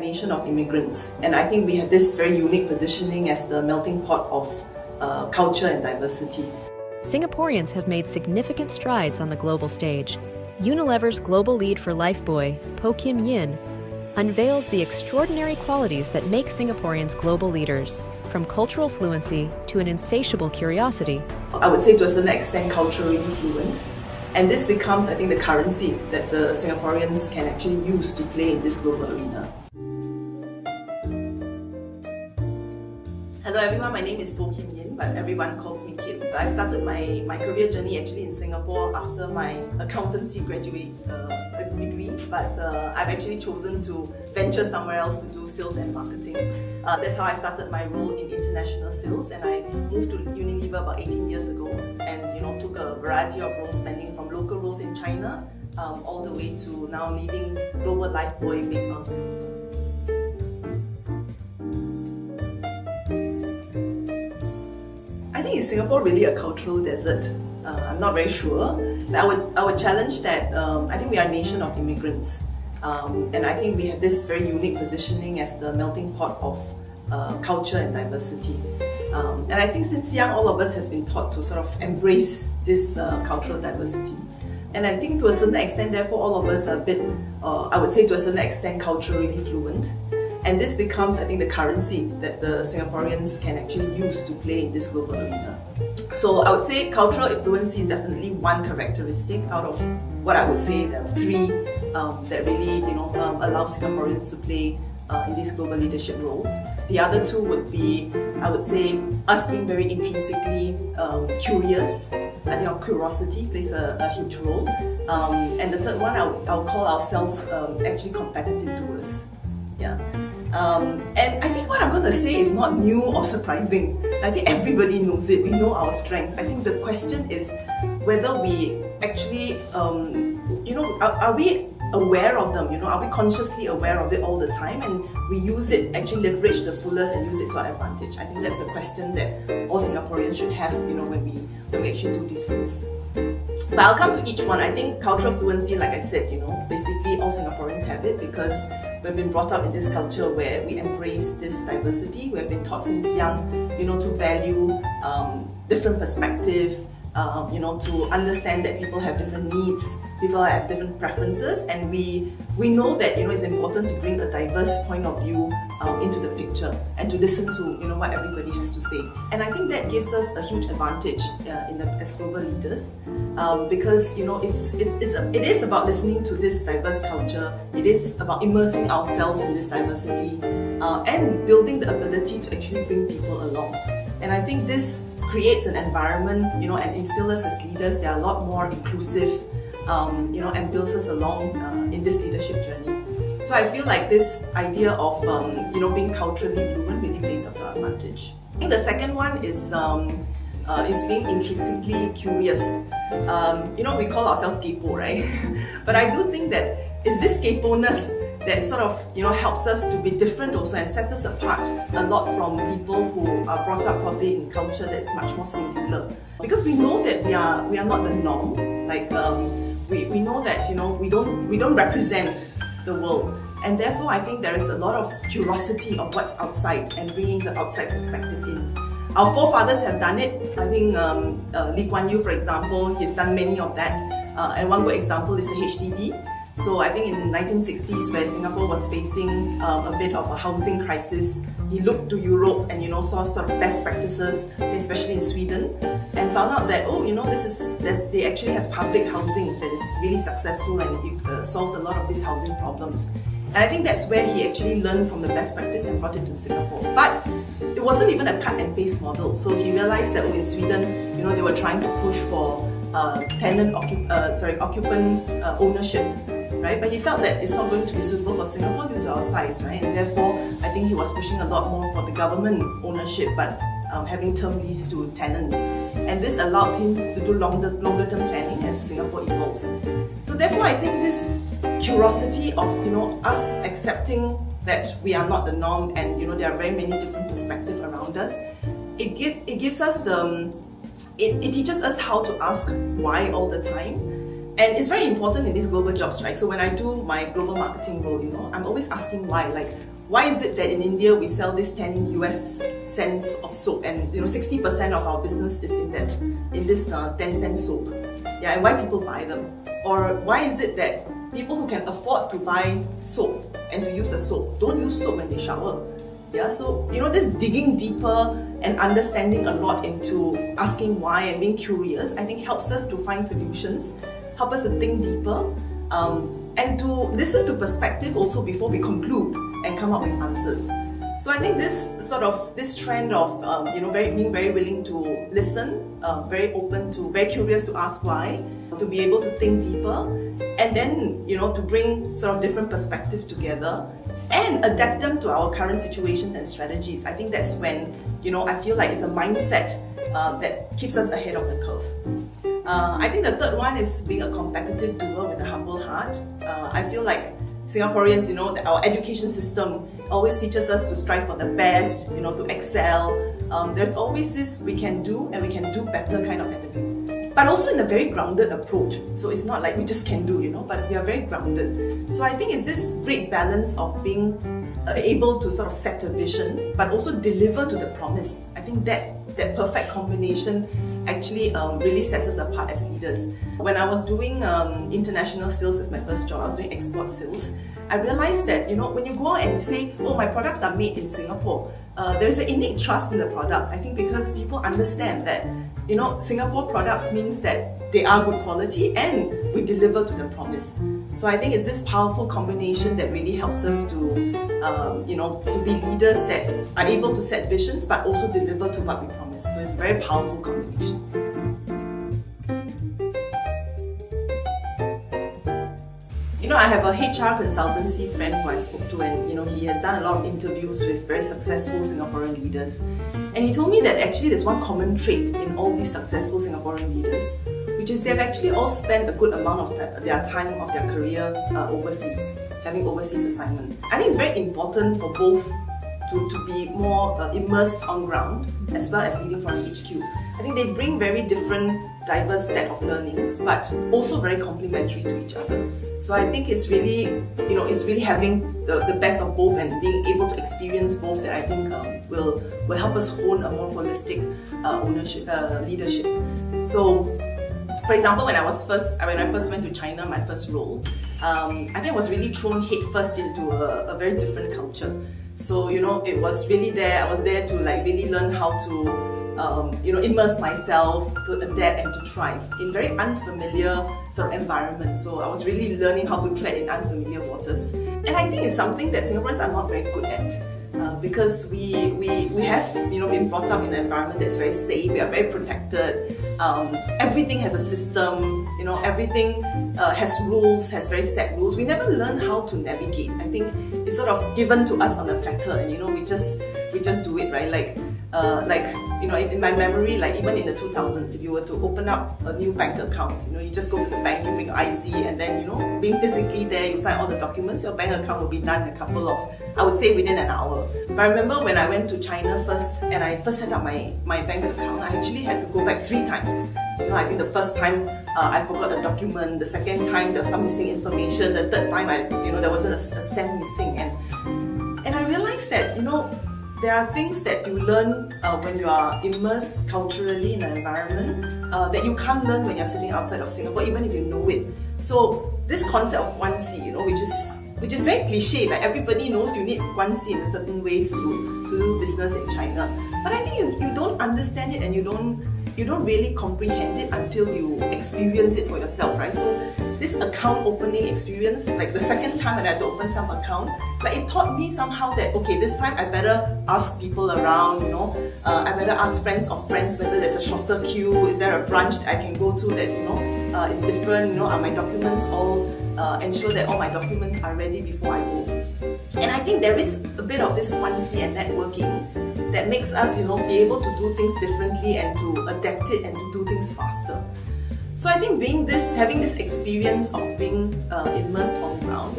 nation of immigrants, and I think we have this very unique positioning as the melting pot of culture and diversity. Singaporeans have made significant strides on the global stage. Unilever's global lead for Lifebuoy, Poh Khim Yin, unveils the extraordinary qualities that make Singaporeans global leaders, from cultural fluency to an insatiable curiosity. I would say to a certain extent culturally fluent, and this becomes, I think, the currency that the Singaporeans can actually use to play in this global arena. Hello everyone, my name is Poh Khim Yin, but everyone calls me Kim. I've started my career journey actually in Singapore after my accountancy graduate degree, but I've actually chosen to venture somewhere else to do sales and marketing. That's how I started my role in international sales, and I moved to Unilever about 18 years ago, and took a variety of roles, spanning from local roles in China all the way to now leading global Lifebuoy based on Singapore. I think is Singapore really a cultural desert? I'm not very sure. I would challenge that. I think we are a nation of immigrants, and I think we have this very unique positioning as the melting pot of culture and diversity. And I think since young, all of us has been taught to sort of embrace this cultural diversity. And I think to a certain extent, therefore, all of us are a bit, I would say to a certain extent, culturally fluent. And this becomes, I think, the currency that the Singaporeans can actually use to play in this global arena. So I would say cultural fluency is definitely one characteristic out of what I would say there are three that really allow Singaporeans to play in these global leadership roles. The other two would be, I would say, us being very intrinsically curious. I think our curiosity plays a huge role. And the third one, I'll call ourselves actually competitive doers. Yeah. And I think what I'm going to say is not new or surprising. I think everybody knows it. We know our strengths. I think the question is whether we actually, are we aware of them? Are we consciously aware of it all the time, and we use it, actually leverage the fullest and use it to our advantage? I think that's the question that all Singaporeans should have, when we actually do these roles. But I'll come to each one. I think cultural fluency, like I said, basically all Singaporeans have it because we've been brought up in this culture where we embrace this diversity. We have been taught since young, to value different perspective, to understand that people have different needs, people have different preferences, and we know that it's important to bring a diverse point of view into the picture and to listen to what everybody has to say. And I think that gives us a huge advantage as global leaders because it is about listening to this diverse culture. It is about immersing ourselves in this diversity and building the ability to actually bring people along. And I think this creates an environment, and instills us as leaders that are a lot more inclusive, and builds us along in this leadership journey. So I feel like this idea of, being culturally fluent really plays up to our advantage. I think the second one is being intrinsically curious. We call ourselves kaypoh, right? But I do think that it's this kaypohness that sort of helps us to be different also and sets us apart a lot from people who are brought up probably in culture that's much more singular. Because we know that we are not the norm. Like we know that we don't represent the world, and therefore I think there is a lot of curiosity of what's outside and bringing the outside perspective in. Our forefathers have done it. I think Lee Kuan Yew, for example, he's done many of that. And one good example is the HDB. So I think in the 1960s, where Singapore was facing a bit of a housing crisis, he looked to Europe and saw sort of best practices, especially in Sweden, and found out that they actually have public housing that is really successful and it solves a lot of these housing problems. And I think that's where he actually learned from the best practice and brought it to Singapore. But it wasn't even a cut and paste model. So he realized that in Sweden, they were trying to push for occupant ownership. Right? But he felt that it's not going to be suitable for Singapore due to our size, right? And therefore, I think he was pushing a lot more for the government ownership, but having term lease to tenants. And this allowed him to do longer term planning as Singapore evolves. So therefore, I think this curiosity of us accepting that we are not the norm, and there are very many different perspectives around us. It gives us it teaches us how to ask why all the time. And it's very important in these global jobs, right? So when I do my global marketing role, I'm always asking why. Like, why is it that in India we sell this 10 US cents of soap, and 60% of our business is in this 10-cent soap? Yeah, and why people buy them? Or why is it that people who can afford to buy soap and to use a soap don't use soap when they shower? Yeah, so this digging deeper and understanding a lot into asking why and being curious, I think helps us to find solutions, help us to think deeper, and to listen to perspective also before we conclude and come up with answers. So I think this trend of being very willing to listen, very open to, very curious to ask why, to be able to think deeper, and then to bring sort of different perspectives together and adapt them to our current situations and strategies. I think that's when I feel like it's a mindset that keeps us ahead of the curve. I think the third one is being a competitive doer with a humble heart. I feel like Singaporeans, our education system always teaches us to strive for the best, to excel. There's always this we can do and we can do better kind of attitude. But also in a very grounded approach. So it's not like we just can do, but we are very grounded. So I think it's this great balance of being able to sort of set a vision, but also deliver to the promise. I think that perfect combination actually really sets us apart as leaders. When I was doing international sales as my first job, I was doing export sales, I realized that when you go out and you say, oh, my products are made in Singapore, there's an innate trust in the product. I think because people understand that Singapore products means that they are good quality and we deliver to the promise. So I think it's this powerful combination that really helps us to be leaders that are able to set visions but also deliver to what we promise. So it's a very powerful combination. I have a HR consultancy friend who I spoke to, and he has done a lot of interviews with very successful Singaporean leaders. And he told me that actually there's one common trait in all these successful Singaporean leaders, which is they've actually all spent a good amount of their time of their career overseas, having overseas assignments. I think it's very important for both to be more immersed on ground as well as leading from HQ. I think they bring very different, diverse set of learnings, but also very complementary to each other. So I think it's really, it's really having the best of both and being able to experience both that I think will help us hone a more holistic leadership. So, for example, when I first went to China, my first role, I think I was really thrown head first into a very different culture. So it was really there. I was there to really learn how to immerse myself, to adapt and to thrive in very unfamiliar sort of environment. So I was really learning how to tread in unfamiliar waters. And I think it's something that Singaporeans are not very good at. Because we have been brought up in an environment that's very safe, we are very protected, everything has a system, everything has rules, has very set rules. We never learn how to navigate. I think it's sort of given to us on a platter and we just do it, right? In my memory, even in the 2000s, if you were to open up a new bank account, you just go to the bank, you bring your IC, and then being physically there, you sign all the documents, your bank account will be done in a couple of, I would say, within an hour. But I remember when I went to China first and I first set up my bank account, I actually had to go back 3 times. I think the first time I forgot a document, the second time there was some missing information, the third time there wasn't a stamp missing, and I realized that there are things that you learn when you are immersed culturally in an environment that you can't learn when you're sitting outside of Singapore, even if you know it. So this concept of 1C, which is very cliche, like everybody knows you need 1C in certain ways to do business in China. But I think you don't understand it and you don't really comprehend it until you experience it for yourself, right? So this account opening experience, like the second time when I had to open some account, it taught me somehow that, okay, this time I better ask people around, I better ask friends of friends whether there's a shorter queue, is there a branch that I can go to that, is different, are my documents all, ensure that all my documents are ready before I go. And I think there is a bit of this 1C and networking that makes us, be able to do things differently and to adapt it and to do things faster. So I think having this experience of being immersed on ground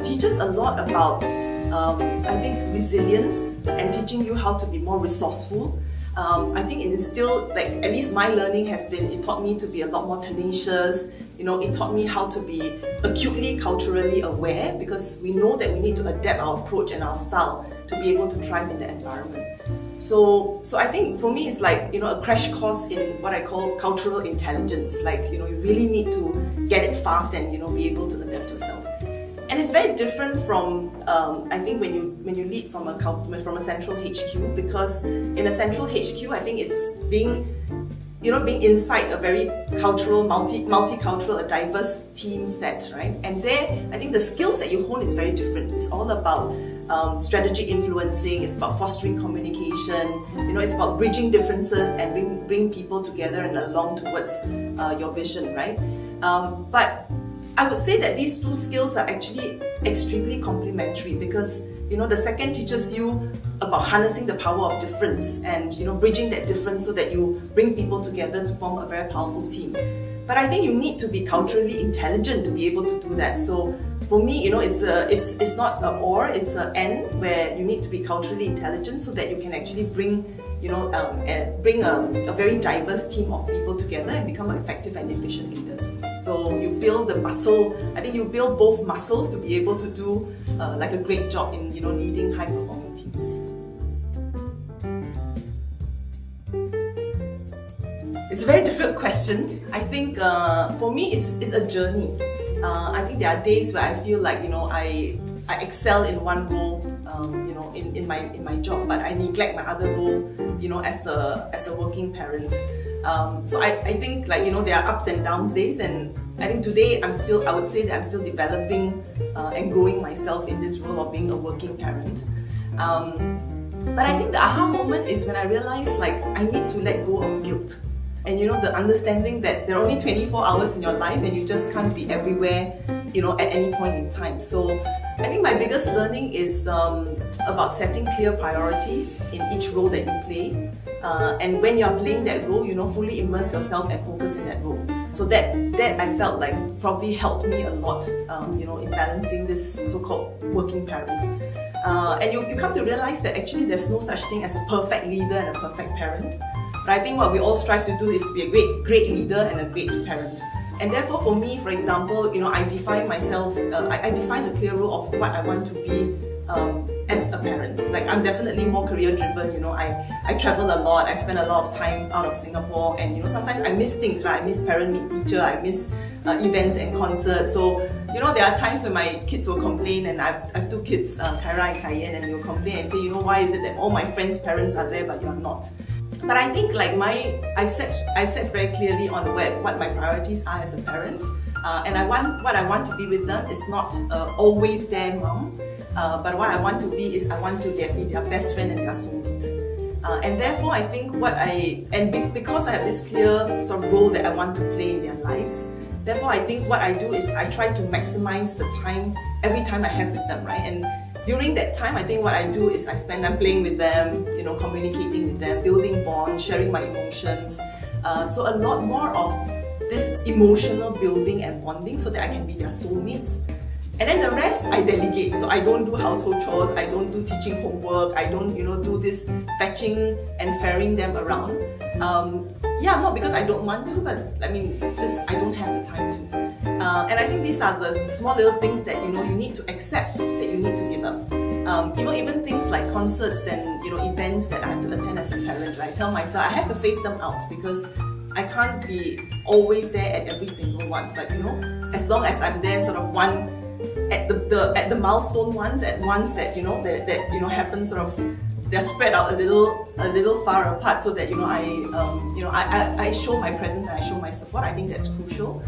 teaches a lot about, I think, resilience and teaching you how to be more resourceful. I think it instilled, at least my learning has been, it taught me to be a lot more tenacious. It taught me how to be acutely culturally aware, because we know that we need to adapt our approach and our style to be able to thrive in the environment. So I think for me it's like, a crash course in what I call cultural intelligence. Like, you really need to get it fast and, be able to adapt yourself. And it's very different from, I think when you lead from a central HQ, because in a central HQ, I think it's being inside a very cultural, multicultural, a diverse team set, right? And there, I think the skills that you hone is very different. It's all about strategic influencing, it's about fostering communication, it's about bridging differences and bring people together and along towards your vision, right? But I would say that these two skills are actually extremely complementary, because the second teaches you about harnessing the power of difference and bridging that difference so that you bring people together to form a very powerful team. But I think you need to be culturally intelligent to be able to do that. So for me, it's not an or, it's an and, where you need to be culturally intelligent so that you can actually bring a very diverse team of people together and become an effective and efficient leader. So you build the muscle, I think you build both muscles to be able to do like a great job in leading high-performing teams. It's a very difficult question. I think for me it's a journey. I think there are days where I feel like I excel in one role, in my job, but I neglect my other role, as a working parent. So I think there are ups and downs days, and I think today I would say that I'm still developing and growing myself in this role of being a working parent. But I think the aha moment is when I realized I need to let go of guilt. And the understanding that there are only 24 hours in your life and you just can't be everywhere, at any point in time. So I think my biggest learning is about setting clear priorities in each role that you play. And when you're playing that role, fully immerse yourself and focus in that role. So that I felt like probably helped me a lot, in balancing this so-called working parent. And you come to realize that actually there's no such thing as a perfect leader and a perfect parent. But I think what we all strive to do is to be a great leader and a great parent. And therefore for me, for example, I define myself, I define a clear role of what I want to be as a parent. I'm definitely more career driven, I travel a lot, I spend a lot of time out of Singapore, and sometimes I miss things, right? I miss parent meet teacher, I miss events and concerts. So there are times when my kids will complain, and I have two kids, Kyra and Cayenne, and they'll complain and say, why is it that all my friends' parents are there but you're not? But I think I set very clearly on what my priorities are as a parent, and what I want to be with them is not always their mom, but what I want to be is I want to be their best friend and their soulmate. And therefore I think because I have this clear sort of role that I want to play in their lives, therefore I think what I do is I try to maximize the time every time I have with them, right? And during that time, I think what I do is I spend time playing with them, communicating with them, building bonds, sharing my emotions. So a lot more of this emotional building and bonding so that I can be their soulmates. And then the rest I delegate. So I don't do household chores, I don't do teaching homework, I don't do this fetching and ferrying them around. Not because I don't want to, but just I don't have the time to. And I think these are the small little things that you need to accept that you need to give up. Even things like concerts and events that I have to attend as a parent. I tell myself I have to phase them out because I can't be always there at every single one. But as long as I'm there, sort of one at the milestone ones, at ones that happen sort of. They're spread out a little far apart, so that I show my presence and I show my support. I think that's crucial.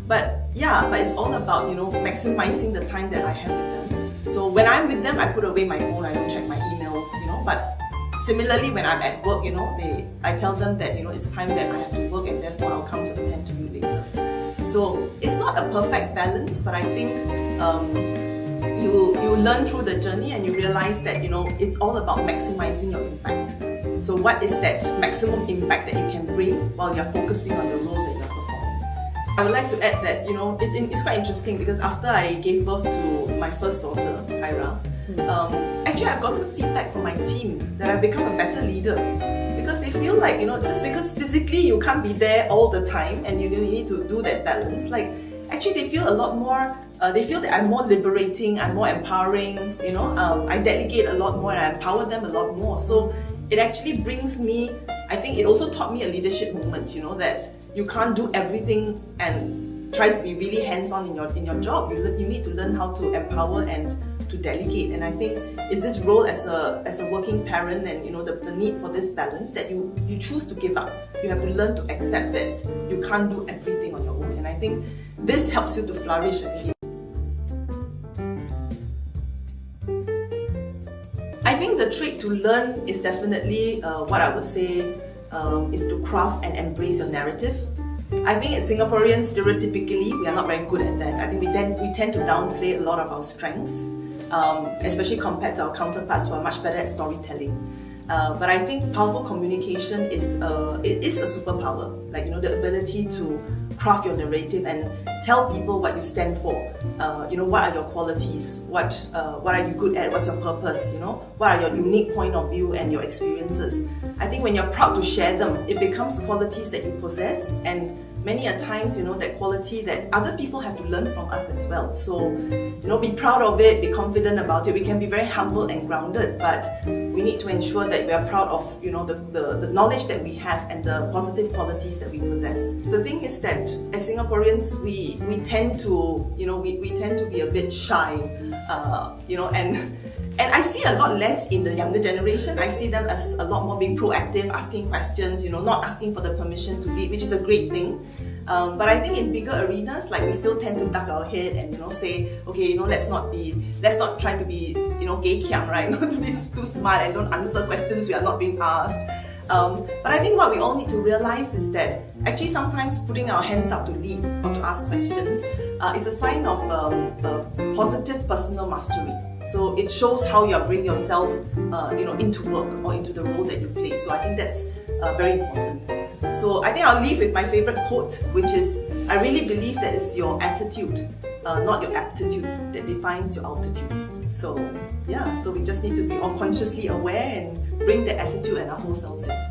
But it's all about maximizing the time that I have with them. So when I'm with them, I put away my phone, I don't check my emails, But similarly, when I'm at work, I tell them that it's time that I have to work, and therefore I'll come to attend to you later. So it's not a perfect balance, but I think you learn through the journey and you realize that it's all about maximizing your impact. So what is that maximum impact that you can bring while you're focusing on the role that you're performing? I would like to add that it's quite interesting, because after I gave birth to my first daughter, Kyra, actually I got the feedback from my team that I've become a better leader, because they feel like just because physically you can't be there all the time and you need to do that balance, actually they feel a lot more they feel that I'm more liberating, I'm more empowering, I delegate a lot more and I empower them a lot more. So it actually brings me, I think it also taught me a leadership moment, that you can't do everything and try to be really hands-on in your job. You need to learn how to empower and to delegate. And I think it's this role as a working parent and the need for this balance that you choose to give up. You have to learn to accept that you can't do everything on your own. And I think this helps you to flourish. I think the trick to learn is definitely what I would say is to craft and embrace your narrative. I think as Singaporeans, stereotypically, we are not very good at that. I think we tend to downplay a lot of our strengths, especially compared to our counterparts who are much better at storytelling. But I think powerful communication is a superpower. The ability to craft your narrative and tell people what you stand for. What are your qualities? What are you good at? What's your purpose? What are your unique point of view and your experiences? I think when you're proud to share them, it becomes qualities that you possess, and many a times, that quality that other people have to learn from us as well. So, be proud of it, be confident about it. We can be very humble and grounded, but we need to ensure that we are proud of, the knowledge that we have and the positive qualities that we possess. The thing is that as Singaporeans, we tend to, we tend to be a bit shy, and I see a lot less in the younger generation. I see them as a lot more being proactive, asking questions, not asking for the permission to lead, which is a great thing. But I think in bigger arenas, we still tend to duck our head and say, okay, let's not try to be gay kiang, right? Not to be too smart and don't answer questions we are not being asked. But I think what we all need to realize is that actually sometimes putting our hands up to lead or to ask questions is a sign of positive personal mastery. So it shows how you are bringing yourself, into work or into the role that you play. So I think that's very important. So I think I'll leave with my favorite quote, which is, I really believe that it's your attitude, not your aptitude, that defines your altitude. So yeah, so we just need to be all consciously aware and bring the attitude and our whole selves in.